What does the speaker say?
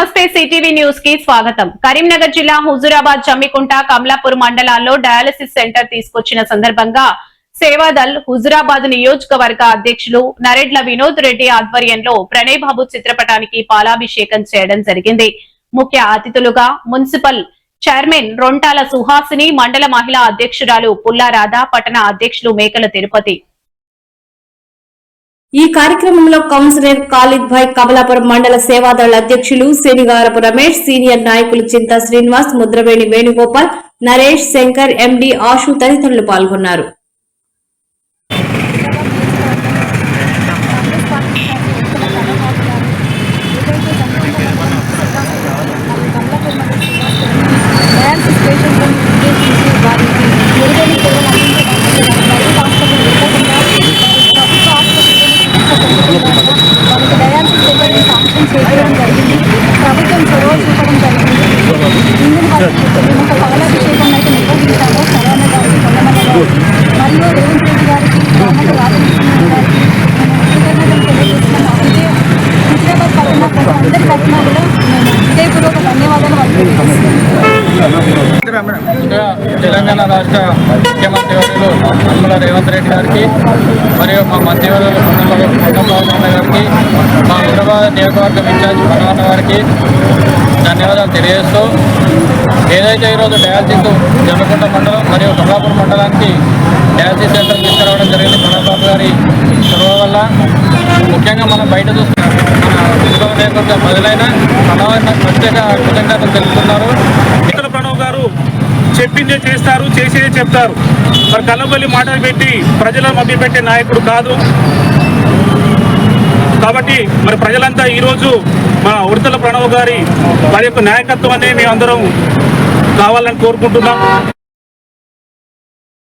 నమస్తే CTV news కి స్వాగతం. కరీంనగర్ జిల్లా హుజూరాబాద్, జమ్మికుంట, కమలాపూర్ మండలాల్లో డయాలసిస్ సెంటర్ తీసుకొచ్చిన సందర్భంగా సేవాదల్ హుజూరాబాద్ నియోజకవర్గ అధ్యక్షులు నరెడ్ల వినోద్ రెడ్డి ఆధ్వర్యంలో ప్రణయ్ బాబు చిత్రపటానికి పాలాభిషేకం చేయడం జరిగింది. ముఖ్య అతిథులుగా మున్సిపల్ చైర్మన్ రొంటాల సుహాసిని, మండల మహిళా అధ్యక్షురాలు పుల్లా రాధా, పట్టణ అధ్యక్షులు మేకల తిరుపతి. ఈ కార్యక్రమంలో కౌన్సిలర్ ఖాలిద్ భాయ్, కమలాపురం మండల సేవాదళ అధ్యక్షులు శనిగారపు రమేష్, సీనియర్ నాయకులు చింతా శ్రీనివాస్, ముద్రవేణి వేణుగోపాల్, నరేష్, శంకర్, ఎండి ఆశు తదితరులు పాల్గొన్నారు. ప్రభుత్వం చొరవ చూపడం జరిగింది. పాలాభిషేకం అయితే నిర్వహించాము. సరవణ గారికి, కొల్లమ్మ గారికి మరియు రేవంత్ రెడ్డి గారికి, రామకృష్ణ గారికి కృతజ్ఞతలు తెలియజేస్తున్నాము. హుజూరాబాద్ పట్టణ అందరి పట్టణ కూడా హృదయపూర్వక ధన్యవాదాలు తెలంగాణ రాష్ట్ర ముఖ్యమంత్రి వర్యులు యనమల రేవంత్ రెడ్డి గారికి మరియు మా మంత్రివర్యులు పొన్నమ్మ గారికి, మా హుజూరాబాద్ నియోజకవర్గం ఇన్ఛార్జ్ మనవన్న గారికి ధన్యవాదాలు తెలియజేస్తూ, ఏదైతే ఈరోజు డయాలసిస్ జమ్మకుంట మండలం మరియు కమలాపూర్ మండలానికి డయాలసిస్ సెంటర్ తీసుకురావడం జరిగింది ప్రణయ్ బాబు గారి చొరవ వల్ల. ముఖ్యంగా మనం బయట చూస్తున్నాం, మన హుజూరాబాద్ నియోజకవర్గం మొదలైన ప్రణవ్ ప్రత్యేక కృతజ్ఞతలు తెలుపుతున్నారు. ప్రణవ్ గారు చెప్పిందే చేస్తారు, చేసేదే చెప్తారు. మరి కళ్ళబొల్లి మాటలు పెట్టి ప్రజలను మభ్యపెట్టే నాయకుడు కాదు. కాబట్టి మరి ప్రజలంతా ఈరోజు మా ఉడతల ప్రణవ్ గారి యొక్క నాయకత్వాన్ని మేమందరం కావాలని కోరుకుంటున్నాం.